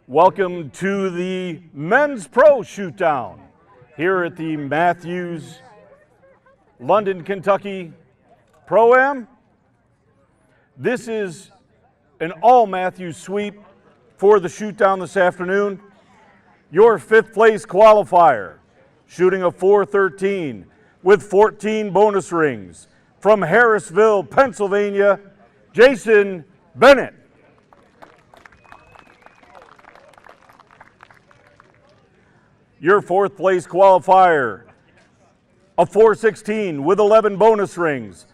Welcome to the Men's Pro Shootdown here at the Mathews, London, Kentucky Pro-Am. This is an all Mathews sweep for the shootdown this afternoon. Your fifth place qualifier, shooting a .413 with 14 bonus rings from Harrisville, Pennsylvania, Jason Bennett. Your fourth place qualifier, a .416 with 11 bonus rings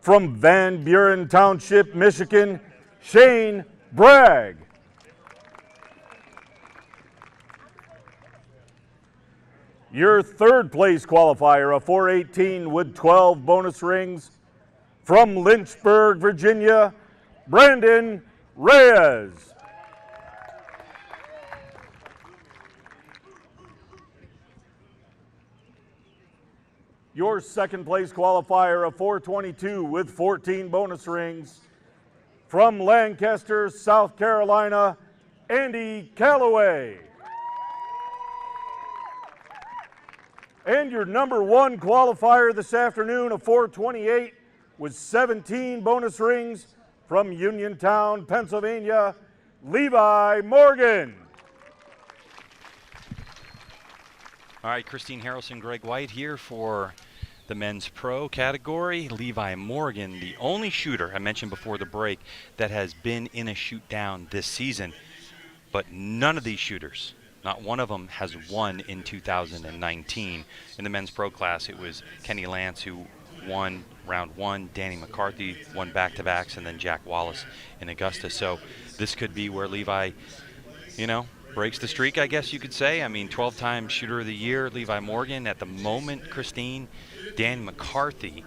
from Van Buren Township, Michigan, Shane Bragg. Your third place qualifier, a .418 with 12 bonus rings from Lynchburg, Virginia, Brandon Reyes. Your second place qualifier, a .422 with 14 bonus rings from Lancaster, South Carolina, Andy Calloway. And your number one qualifier this afternoon, a .428 with 17 bonus rings from Uniontown, Pennsylvania, Levi Morgan. All right, Christine Harrelson, Greg White here for the men's pro category. Levi Morgan, the only shooter I mentioned before the break that has been in a shoot down this season, but none of these shooters, not one of them, has won in 2019. In the men's pro class, it was Kenny Lance who won round one, Danny McCarthy won back-to-backs, and then Jack Wallace in Augusta. So this could be where Levi, breaks the streak, I guess you could say. I mean, 12-time shooter of the year, Levi Morgan. At the moment, Christine, Dan McCarthy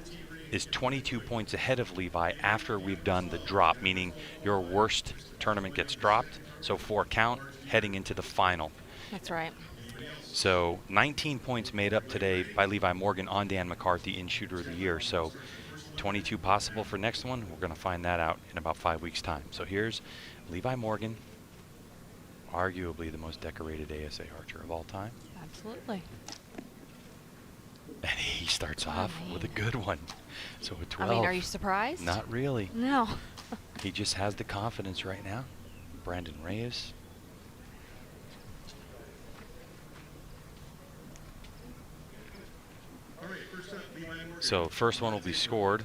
is 22 points ahead of Levi after we've done the drop, meaning your worst tournament gets dropped, so 4 count, heading into the final. That's right. So 19 points made up today by Levi Morgan on Dan McCarthy in shooter of the year. So 22 possible for next one. We're going to find that out in about 5 weeks' time. So here's Levi Morgan, arguably the most decorated ASA archer of all time. Absolutely. And he starts off with a good one. So a 12. I mean, are you surprised? Not really. No. He just has the confidence right now. Brandon Reyes. So first one will be scored.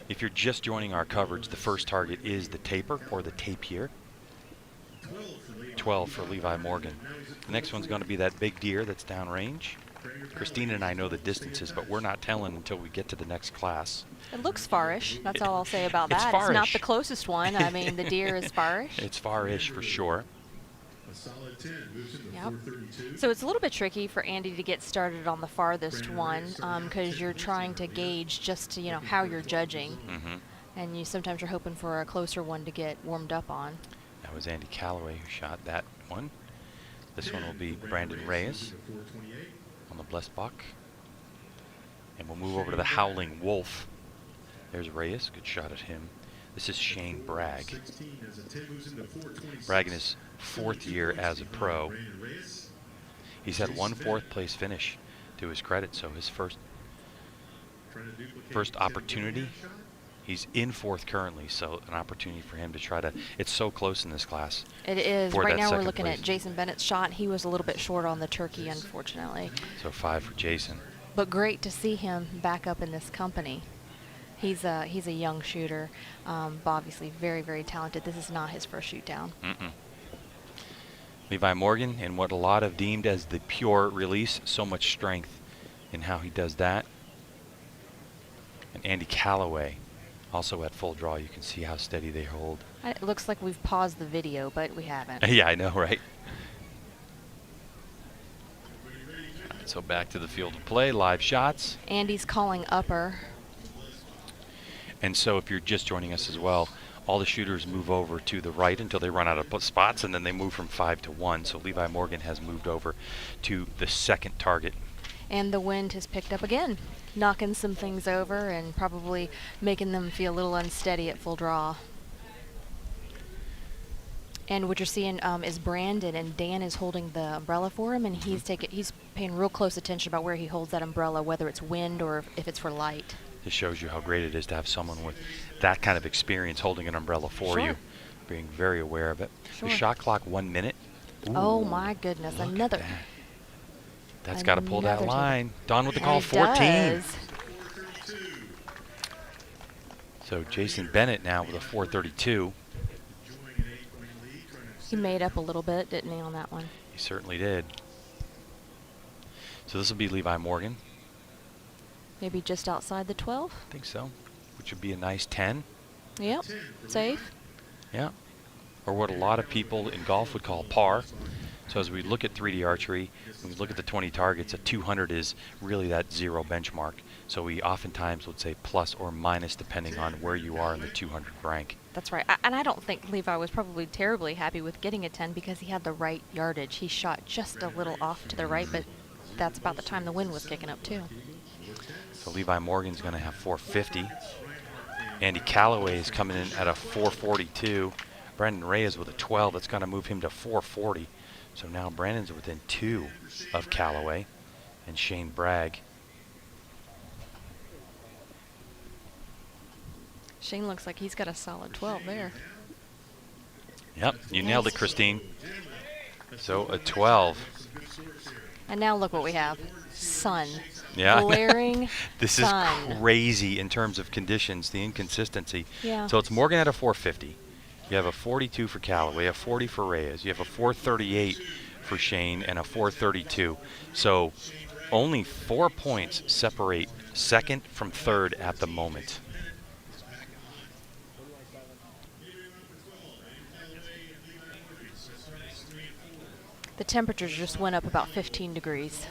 If you're just joining our coverage, the first target is the taper or the tapir. 12 for Levi Morgan. The next one's going to be that big deer that's downrange. Christina and I know the distances, but we're not telling until we get to the next class. It looks farish. That's all I'll say about that. Farish. It's not the farthest one. I mean, the deer is farish. It's farish for sure. Yep. So it's a little bit tricky for Andy to get started on the farthest one because you're trying to gauge just how you're judging. Mm-hmm. And you sometimes you're hoping for a closer one to get warmed up on. That was Andy Calloway who shot that one. This one will be Brandon Reyes on the blessed buck. And we'll move over to the Howling Wolf. There's Reyes, good shot at him. This is Shane Bragg. Bragg in his 4th year as a pro. He's had one 4th place finish to his credit, so his first opportunity. He's in 4th currently, so an opportunity for him to try to, it's so close in this class. It is. Right now we're looking at Jason Bennett's shot. He was a little bit short on the turkey, unfortunately. So 5 for Jason. But great to see him back up in this company. He's a young shooter, obviously very, very talented. This is not his first shoot down. Levi Morgan in what a lot have deemed as the pure release, so much strength in how he does that. And Andy Calloway also at full draw. You can see how steady they hold. It looks like we've paused the video, but we haven't. Yeah, I know, right? All right, so back to the field of play, live shots. Andy's calling upper. And so if you're just joining us as well, all the shooters move over to the right until they run out of spots, and then they move from 5 to 1. So Levi Morgan has moved over to the second target. And the wind has picked up again, knocking some things over and probably making them feel a little unsteady at full draw. And what you're seeing is Brandon, and Dan is holding the umbrella for him, and he's paying real close attention about where he holds that umbrella, whether it's wind or if it's for light. This shows you how great it is to have someone with that kind of experience holding an umbrella for you, being very aware of it. Sure. The shot clock 1 minute. Ooh, oh my goodness, another. That's got to pull that Another line. Don with the call, It 14. does. So Jason Bennett now with a 432. He made up a little bit, didn't he, on that one? He certainly did. So this will be Levi Morgan. Maybe just outside the 12? I think so, which would be a nice 10. Yep, safe. Yeah, or what a lot of people in golf would call par. So as we look at 3D archery, when we look at the 20 targets, a 200 is really that zero benchmark. So we oftentimes would say plus or minus depending on where you are in the 200 rank. That's right. And I don't think Levi was probably terribly happy with getting a 10 because he had the right yardage. He shot just a little off to the right, but that's about the time the wind was kicking up too. So Levi Morgan's going to have 450. Andy Callaway is coming in at a 442. Brandon Reyes with a 12. That's going to move him to 440. So now Brandon's within 2 of Callaway and Shane Bragg. Shane looks like he's got a solid 12 there. Yep, you nailed it, Christine. So a 12. And now look what we have. Sun. Yeah. Glaring This sun. is crazy in terms of conditions, the inconsistency. Yeah. So it's Morgan at a 450. You have a 42 for Callaway, a 40 for Reyes. You have a 438 for Shane and a 432. So only 4 points separate second from third at the moment. The temperatures just went up about 15 degrees.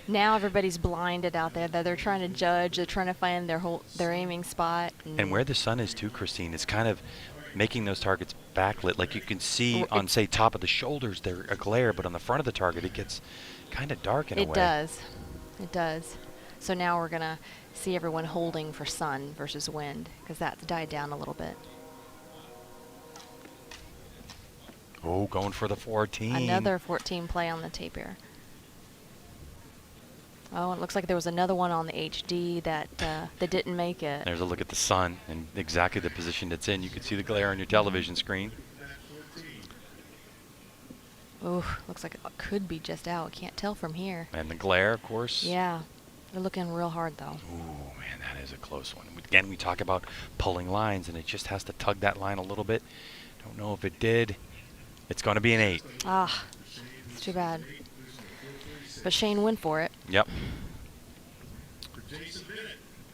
Now everybody's blinded out there. They're trying to judge. They're trying to find their aiming spot. And where the sun is too, Christine, it's kind of making those targets backlit. Like you can see on, say, top of the shoulders, they're a glare, but on the front of the target, it gets kind of dark in a way. It does. It does. So now we're going to see everyone holding for sun versus wind because that's died down a little bit. Oh, going for the 14. Another 14 play on the taper. Oh, it looks like there was another one on the HD that didn't make it. There's a look at the sun and exactly the position it's in. You can see the glare on your television screen. Ooh, looks like it could be just out. Can't tell from here. And the glare, of course. Yeah, they're looking real hard though. Ooh, man, that is a close one. Again, we talk about pulling lines, and it just has to tug that line a little bit. Don't know if it did. It's going to be an 8. Ah, it's too bad. But Shane went for it. Yep.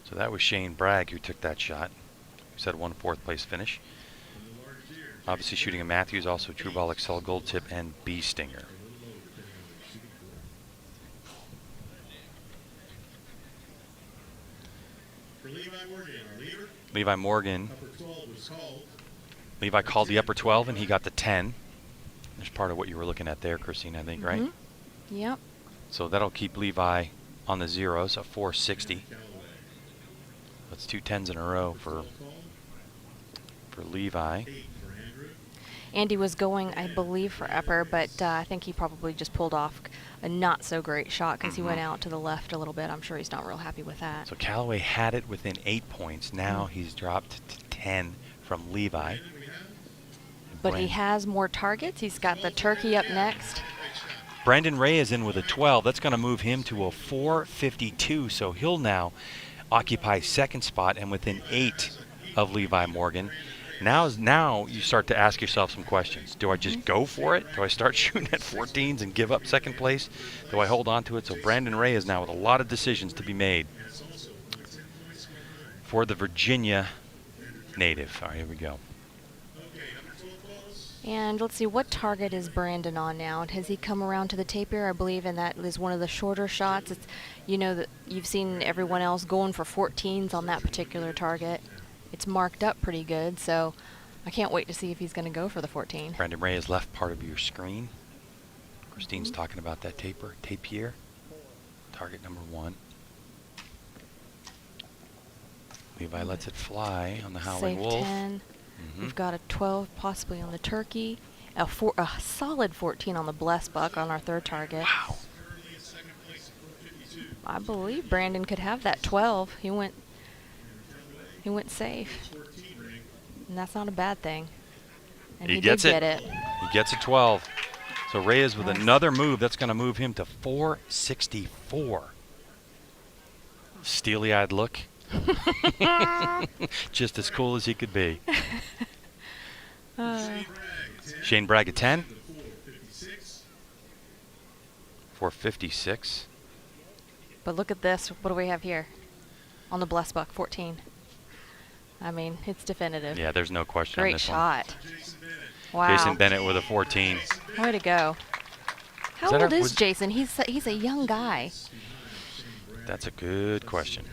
So that was Shane Bragg who took that shot. Who's had 1 4th place finish. Obviously shooting a Mathews, also True Ball Excel Gold Tip and Bee Stinger. Levi Morgan. Levi called the upper 12 and he got the 10. There's part of what you were looking at there, Christine, I think, right? Yep. So that'll keep Levi on the zeros at 460. That's 2 10s in a row for Levi. Andy was going, I believe, for upper, but I think he probably just pulled off a not so great shot because he went out to the left a little bit. I'm sure he's not real happy with that. So Callaway had it within 8 points. Now he's dropped to 10 from Levi. But he has more targets. He's got the turkey up next. Brandon Reyes in with a 12. That's going to move him to a 452. So he'll occupy second spot and within 8 of Levi Morgan. Now you start to ask yourself some questions. Do I just go for it? Do I start shooting at 14s and give up second place? Do I hold on to it? So Brandon Reyes now with a lot of decisions to be made for the Virginia native. All right, here we go. And let's see, what target is Brandon on now? Has he come around to the taper, I believe, and that is one of the shorter shots? It's, you know, that you've seen everyone else going for 14s on that particular target. It's marked up pretty good, so I can't wait to see if he's going to go for the 14. Brandon Reyes left part of your screen. Christine's talking about that tapier. Target number 1. Levi lets it fly on the Howling Safe Wolf. 10. We've got a 12 possibly on the turkey. A solid 14 on the blessed buck on our third target. Wow. I believe Brandon could have that 12. He went safe. And that's not a bad thing. And He gets did it. get it. He gets a 12. So Reyes with Nice. another move. That's going to move him to 464. Steely-eyed look. Just as cool as he could be. Shane Bragg at 10. 456. But look at this. What do we have here? On the blessed buck, 14. I mean, it's definitive. Yeah, there's no question on Great this shot. one. Wow. Jason Bennett with a 14. Way to go. How that old our- is was- Jason? He's a young guy. That's a good question.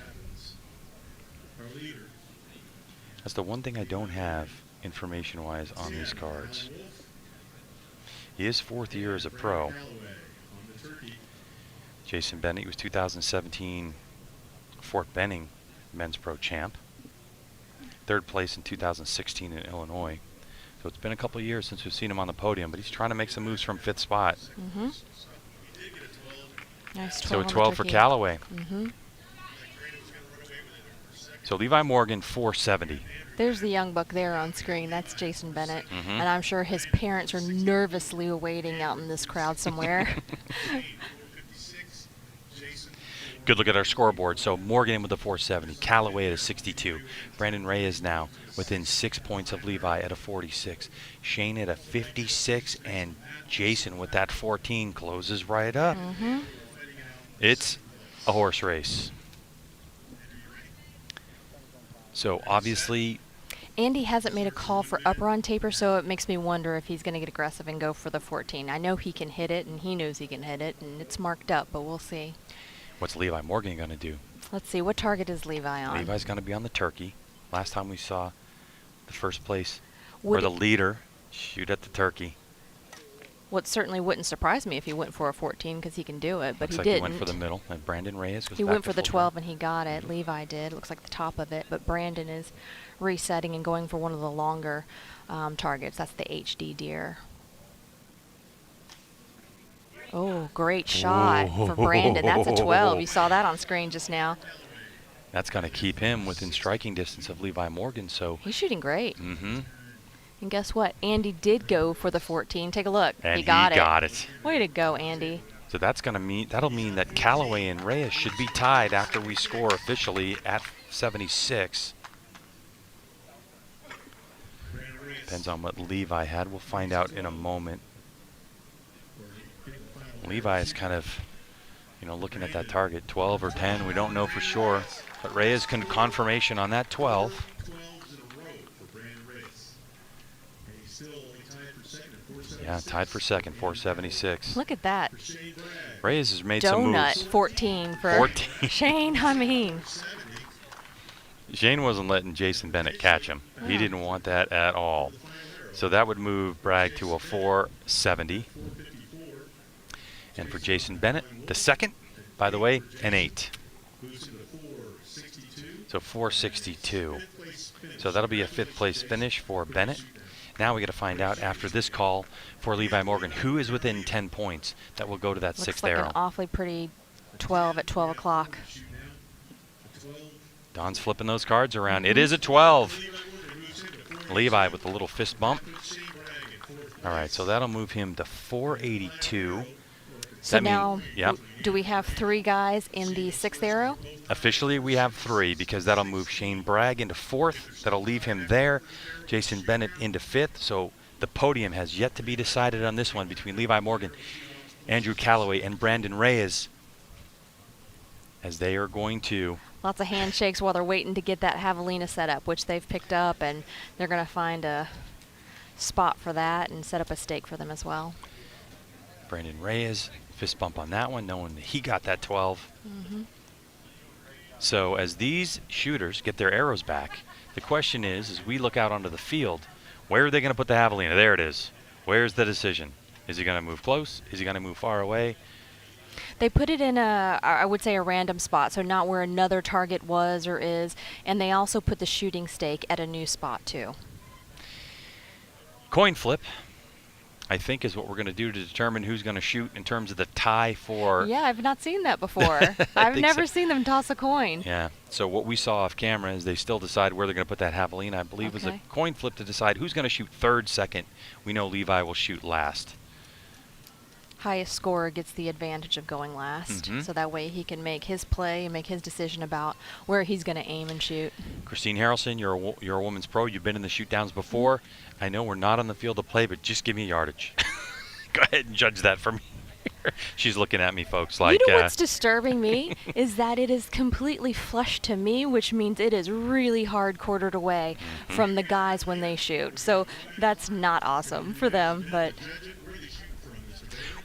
That's the one thing I don't have information-wise on these cards. He is 4th year as a pro. Jason Bennett, he was 2017 Fort Benning Men's Pro Champ. 3rd place in 2016 in Illinois. So it's been a couple of years since we've seen him on the podium, but he's trying to make some moves from 5th spot. Mm-hmm. Nice 12 So a on the 12 for turkey. Callaway. Mm-hmm. So Levi Morgan, 470. There's the young buck there on screen. That's Jason Bennett. Mhm. And I'm sure his parents are nervously awaiting out in this crowd somewhere. Good look at our scoreboard. So Morgan with a 470, Callaway at a 62. Brandon Reyes now within 6 points of Levi at a 46. Shane at a 56, and Jason with that 14 closes right up. Mm-hmm. It's a horse race. So obviously, Andy hasn't made a call for upper on taper, so it makes me wonder if he's going to get aggressive and go for the 14. I know he can hit it, and he knows he can hit it, and it's marked up, but we'll see. what's Levi Morgan going to do? Let's see. What target is Levi on? Levi's going to be on the turkey. Last time we saw the first place Would or the it- leader shoot at the turkey. What certainly wouldn't surprise me if he went for a 14 because he can do it, but Looks he like didn't. he went for the middle, and Brandon Reyes was He back went to for the full 12 time. and he got it. Levi did. Looks like the top of it, but Brandon is resetting and going for one of the longer targets. That's the HD deer. Oh, great shot for Brandon. That's a 12. You saw that on screen just now. That's going to keep him within striking distance of Levi Morgan. So, He's shooting great. mm-hmm. And guess what? Andy did go for the 14. Take a look. And he got it. Way to go, Andy. So that'll mean that Callaway and Reyes should be tied after we score officially at 76. Depends on what Levi had. We'll find out in a moment. Levi is kind of, looking at that target, 12 or 10. We don't know for sure. But Reyes confirmation on that 12. Yeah, tied for second, 476. Look at that. Reyes has made some Donut moves. 14 for 14. Shane. I mean, Shane wasn't letting Jason Bennett catch him. He Yeah. didn't want that at all. So that would move Bragg to a 470. And for Jason Bennett, the second, by the way, an 8. So 462. So that'll be a 5th place finish for Bennett. Now we got to find out after this call for Levi Morgan who is within 10 points that will go to that looks 6th like arrow. an awfully pretty 12 at 12 o'clock. Don's flipping those cards around. It is a 12. Levi with a little fist bump. All right, so that'll move him to 482. So That mean- now, yep. do we have 3 guys in the 6th arrow? Officially, we have 3 because that'll move Shane Bragg into 4th. That'll leave him there. Jason Bennett into 5th. So the podium has yet to be decided on this one between Levi Morgan, Andrew Callaway, and Brandon Reyes, as they are going to. Lots of handshakes while they're waiting to get that javelina set up, which they've picked up, and they're going to find a spot for that and set up a stake for them as well. Brandon Reyes, fist bump on that one, knowing that he got that 12. Mm-hmm. So as these shooters get their arrows back, the question is, as we look out onto the field, where are they going to put the javelina? There it is. Where's the decision? Is he going to move close? Is he going to move far away? They put it in I would say a random spot, so not where another target was or is, and they also put the shooting stake at a new spot too. Coin flip. I think is what we're going to do to determine who's going to shoot in terms of the tie for. Yeah, I've not seen that before. I've think never so. seen them toss a coin. Yeah. So what we saw off camera is they still decide where they're going to put that javelina. I believe it was a Okay. coin flip to decide who's going to shoot third, second. We know Levi will shoot last. Highest scorer gets the advantage of going last, Mhm. so that way he can make his play and make his decision about where he's going to aim and shoot. Christine Harrelson, you're a women's pro. You've been in the shoot downs before. I know we're not on the field to play, but just give me yardage. Go ahead and judge that for me. She's looking at me, folks, like. You know what's disturbing me is that it is completely flush to me, which means it is really hard quartered away from the guys when they shoot. So that's not awesome for them, but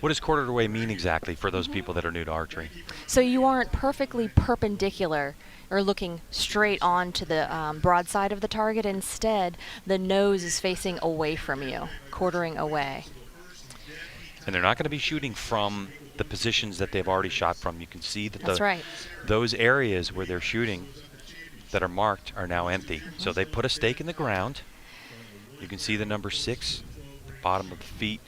What does quartered away mean exactly for those people that are new to archery? so you aren't perfectly perpendicular or looking straight on to the broadside of the target. Instead, the nose is facing away from you, quartering away. And they're not going to be shooting from the positions that they've already shot from. You can see that That's right. those areas where they're shooting that are marked are now empty. So they put a stake in the ground. You can see the number 6, the bottom of the feet.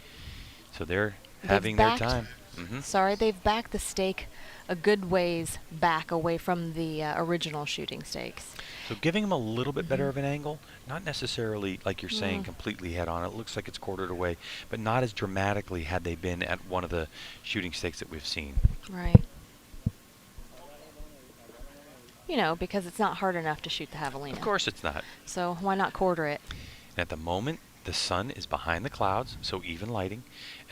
So they're having their backed- time. Hmm. Sorry, they've backed the stake a good ways back away from the original shooting stakes. So giving them a little bit better of an angle, not necessarily, like you're saying, completely head on. It looks like it's quartered away, but not as dramatically had they been at one of the shooting stakes that we've seen. Right. You know, because it's not hard enough to shoot the javelina. Of course it's not. So why not quarter it? At the moment, the sun is behind the clouds, so even lighting,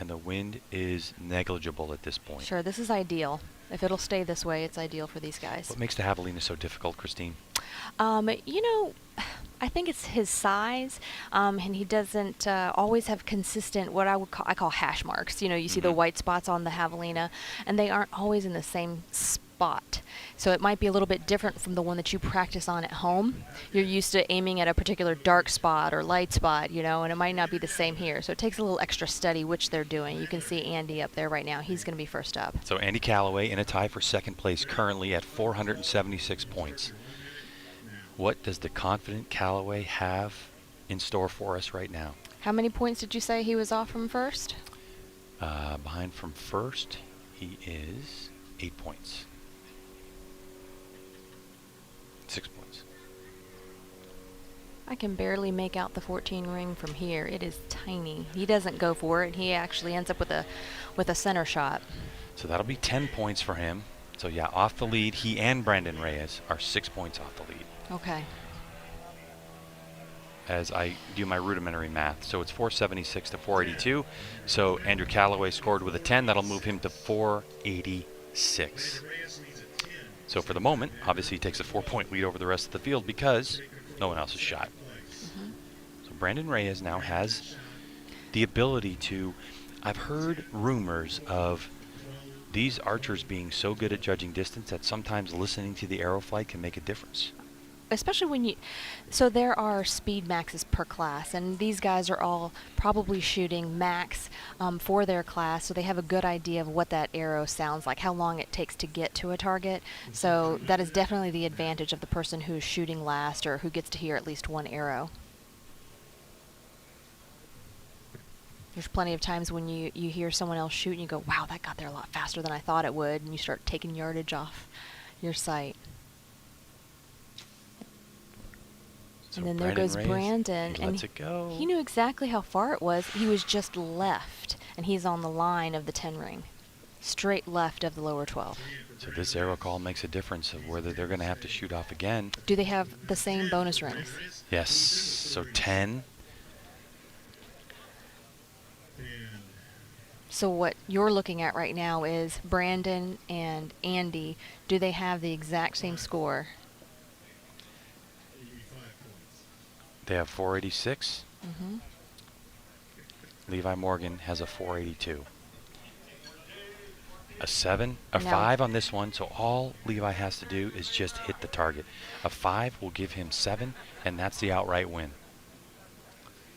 and the wind is negligible at this point. Sure, this is ideal. If it'll stay this way, it's ideal for these guys. What makes the javelina so difficult, Christine? You know, I think it's his size, and he doesn't always have consistent what I call hash marks. You know, you see the white spots on the javelina, and they aren't always in the same spot. So it might be a little bit different from the one that you practice on at home. You're used to aiming at a particular dark spot or light spot, you know, and it might not be the same here. So it takes a little extra study, which they're doing. You can see Andy up there right now. He's going to be first up. So Andy Calloway in a tie for second place currently at 476 points. What does the confident Calloway have in store for us right now? How many points did you say he was off from first? Behind from first, he is 8 points. 6 points. I can barely make out the 14 ring from here. It is tiny. He doesn't go for it. He actually ends up with a center shot. So that'll be 10 points for him. So yeah, off the lead, he and Brandon Reyes are 6 points off the lead. Okay. As I do my rudimentary math. So it's 476 to 482. So Andrew Calloway scored with a 10. That'll move him to 486. So for the moment, obviously he takes a 4-point lead over the rest of the field because no one else has shot. So Brandon Reyes now has the ability to, I've heard rumors of these archers being so good at judging distance that sometimes listening to the arrow flight can make a difference. Especially when so there are speed maxes per class, and these guys are all probably shooting max for their class, so they have a good idea of what that arrow sounds like, how long it takes to get to a target. So that is definitely the advantage of the person who's shooting last or who gets to hear at least one arrow. There's plenty of times when you hear someone else shoot and you go, wow, that got there a lot faster than I thought it would, and you start taking yardage off your sight. So And then there goes Reyes, Brandon, he and lets it go. he knew exactly how far it was. He was just left, and he's on the line of the 10 ring, straight left of the lower 12. So this arrow call makes a difference of whether they're going to have to shoot off again. Do they have the same bonus rings? Yes, so 10. So what you're looking at right now is Brandon and Andy. Do they have the exact same score? They have 486. Mm-hmm. Levi Morgan has a 482. A 7, a No. 5 on this one, so all Levi has to do is just hit the target. A 5 will give him 7, and that's the outright win.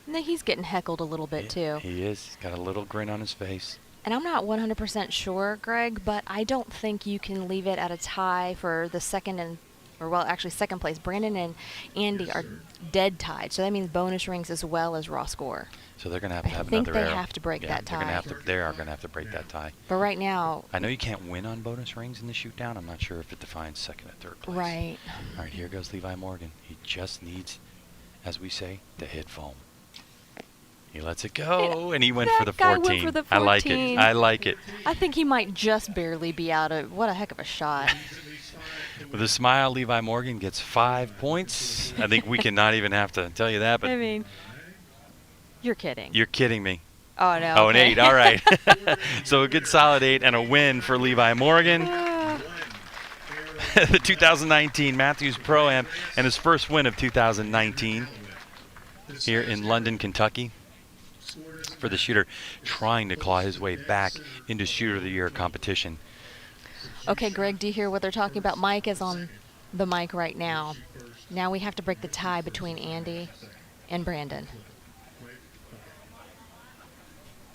And then he's getting heckled a little bit too. He is. He's got a little grin on his face. And I'm not 100% sure, Greg, but I don't think you can leave it at a tie for the second and or well, actually second place. Brandon and Andy are dead tied, so that means bonus rings as well as raw score. So they're going to I have think another they arrow. have to break that tie. They are going to have to break that tie. But right now, I know you can't win on bonus rings in the shoot down. I'm not sure if it defines second and third place. right. All right, here goes Levi Morgan. He just needs, as we say, to hit foam. He lets it go, and he went for the That guy 14. went for the I like 14. it. I like it. I think he might just barely be out of. What a heck of a shot. With a smile, Levi Morgan gets 5 points. I think we cannot even have to tell you that, but I mean, you're kidding. you're kidding me. Oh no. Oh, an okay. 8. All right. So a good solid 8 and a win for Levi Morgan. The 2019 Mathews Pro-Am and his first win of 2019 here in London, Kentucky, for the shooter trying to claw his way back into Shooter of the Year competition. Okay, Greg, do you hear what they're talking about? Mike is on the mic right now. Now we have to break the tie between Andy and Brandon.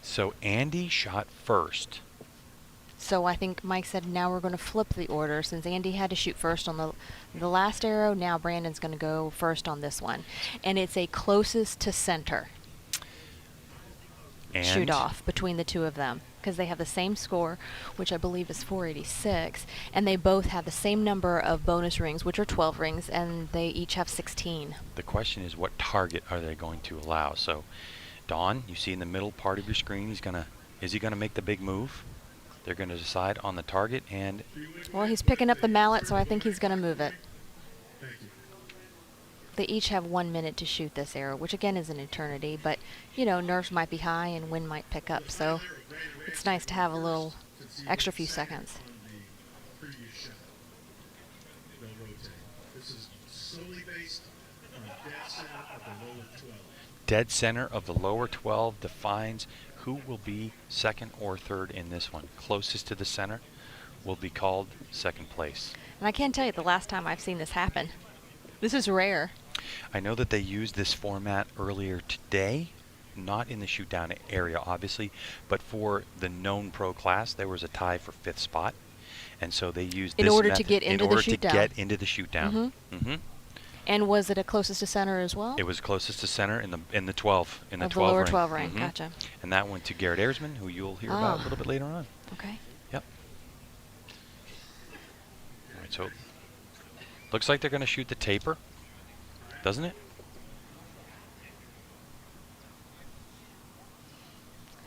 So Andy shot first. So I think Mike said now we're going to flip the order. Since Andy had to shoot first on the last arrow, now Brandon's going to go first on this one. And it's a closest to center And shoot off between the two of them, because they have the same score, which I believe is 486, and they both have the same number of bonus rings, which are 12 rings, and they each have 16. the question is, what target are they going to allow? So Don, you see in the middle part of your screen, is he going to make the big move? They're going to decide on the target, and Well, he's picking up the mallet, so I think he's going to move it. They each have 1 minute to shoot this arrow, which again is an eternity, but you know, nerves might be high and wind might pick up, so it's nice to have a little extra few seconds. dead center of the lower 12 defines who will be second or third in this one. Closest to the center will be called second place. And I can't tell you the last time I've seen this happen. This is rare. I know that they used this format earlier today, not in the shoot down area obviously, but for the known pro class there was a tie for 5th spot, and so they used In this order to method get into in the order to shoot down. get into the shoot down. And was it a closest to center as well? It was closest to center in the 12 in the Of 12 the lower ring. 12 ring, gotcha. And that went to Garrett Ayersman, who you'll hear about a Ah. little bit later on. Okay. Yep. All right, so looks like they're going to shoot the taper, doesn't it?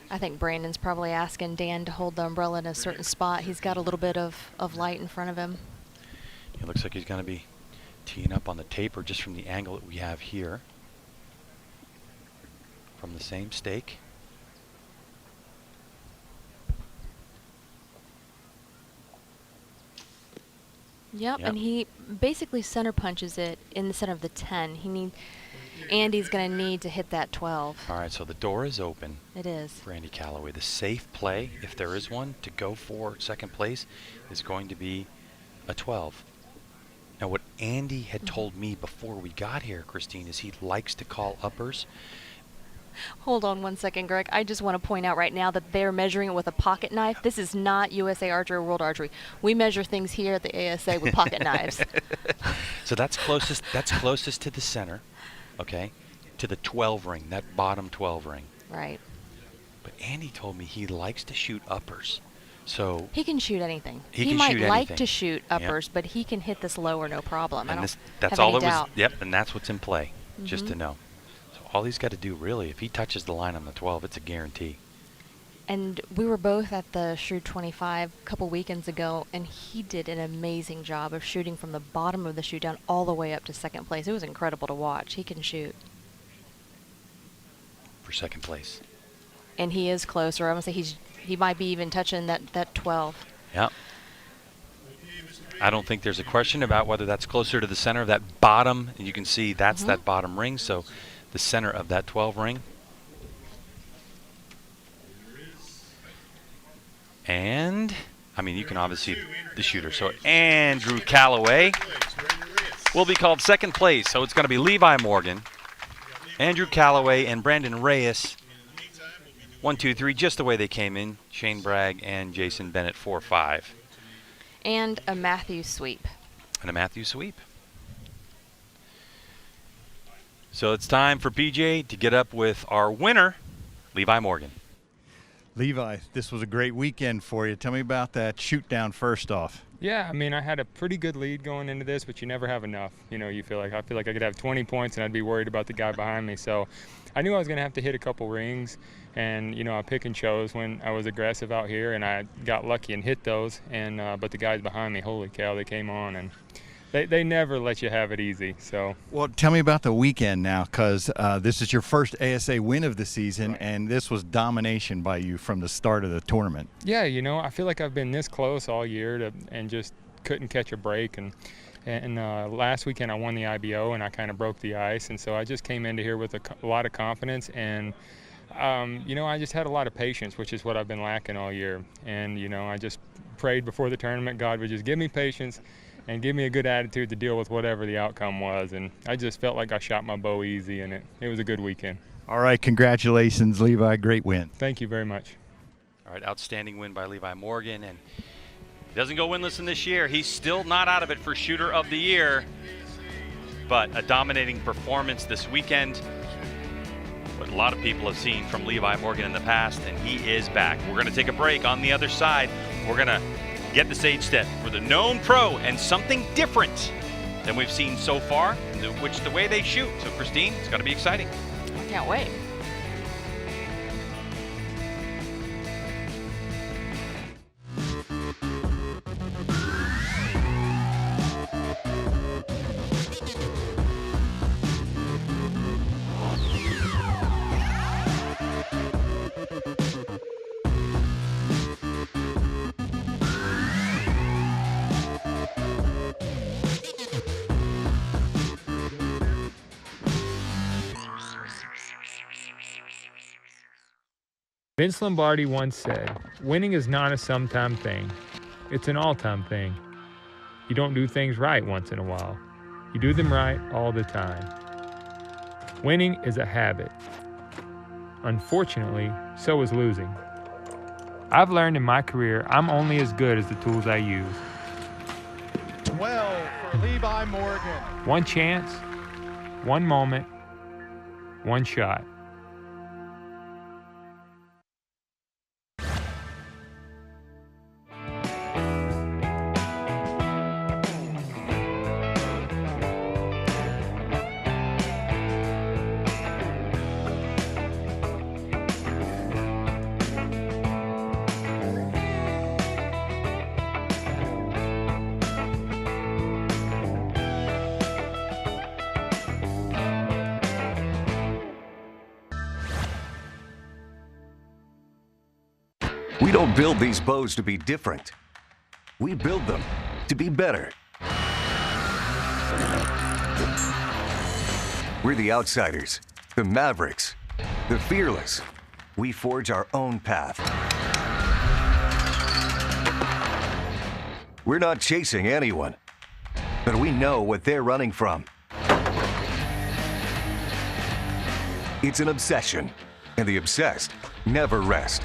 I think Brandon's probably asking Dan to hold the umbrella in a certain spot. He's got a little bit of light in front of him. It looks like he's going to be teeing up on the taper just from the angle that we have here. From the same stake. Yep, Yep. and he basically center punches it in the center of the 10. Andy's going to need to hit that 12. All right, so the door is open It is. for Andy Calloway. The safe play, if there is one, to go for second place is going to be a 12. Now, what Andy had told me before we got here, Christine, is he likes to call uppers. Hold on 1 second, Greg. I just want to point out right now that they're measuring it with a pocket knife. This is not USA Archery or World Archery. We measure things here at the ASA with pocket knives. So that's closest. That's closest to the center, okay, to the 12 ring, that bottom 12 ring. Right. But Andy told me he likes to shoot uppers, so He can shoot anything. He can might shoot like anything. to shoot Yep. uppers, but he can hit this lower no problem. I and don't that's have all any it doubt. was. Yep, and that's what's in play, just to Mhm. know. So all he's got to do really, if he touches the line on the 12, it's a guarantee. And we were both at the Shrewd 25 a couple weekends ago, and he did an amazing job of shooting from the bottom of the shoot down all the way up to second place. It was incredible to watch. He can shoot. For second place. And he is closer. I'm going to say he might be even touching that 12. Yeah. I don't think there's a question about whether that's closer to the center of that bottom. And you can see that's that bottom ring, so the center of that 12 ring. And, I mean, you can obviously see the shooter. So Andrew Calloway will be called second place. So it's going to be Levi Morgan, Andrew Calloway, and Brandon Reyes. 1, 2, 3, just the way they came in. Shane Bragg and Jason Bennett 4-5. And a Mathews sweep. and a Mathews sweep. So it's time for PJ to get up with our winner, Levi Morgan. Levi, this was a great weekend for you. Tell me about that shoot down first off. Yeah, I mean, I had a pretty good lead going into this, but you never have enough. You know, I feel like I could have 20 points and I'd be worried about the guy behind me. So I knew I was going to have to hit a couple rings, and I pick and chose when I was aggressive out here, and I got lucky and hit those. And but the guys behind me, holy cow, they came on, and they never let you have it easy. So, well, tell me about the weekend now, because this is your first ASA win of the season, and this was domination by you from the start of the tournament. Yeah, I feel like I've been this close all year and just couldn't catch a break. And last weekend I won the IBO, and I kind of broke the ice, and so I just came into here with a lot of confidence, and I just had a lot of patience, which is what I've been lacking all year. And I just prayed before the tournament God would just give me patience and give me a good attitude to deal with whatever the outcome was. And I just felt like I shot my bow easy, and it was a good weekend. All right, congratulations, Levi. Great win. Thank you very much. All right, outstanding win by Levi Morgan, and he doesn't go winless in this year. He's still not out of it for Shooter of the Year, but a dominating performance this weekend. What a lot of people have seen from Levi Morgan in the past, and he is back. We're going to take a break. On the other side, we're going to get the stage set for the known pro and something different than we've seen so far, which the way they shoot. So, Christine, it's going to be exciting. I can't wait. Vince Lombardi once said, "Winning is not a sometime thing. It's an all-time thing. You don't do things right once in a while. You do them right all the time." Winning is a habit. Unfortunately, so is losing. I've learned in my career I'm only as good as the tools I use. 12 for Levi Morgan. One chance, one moment, one shot. We don't build these bows to be different. We build them to be better. We're the outsiders, the mavericks, the fearless. We forge our own path. We're not chasing anyone, but we know what they're running from. It's an obsession, and the obsessed never rest.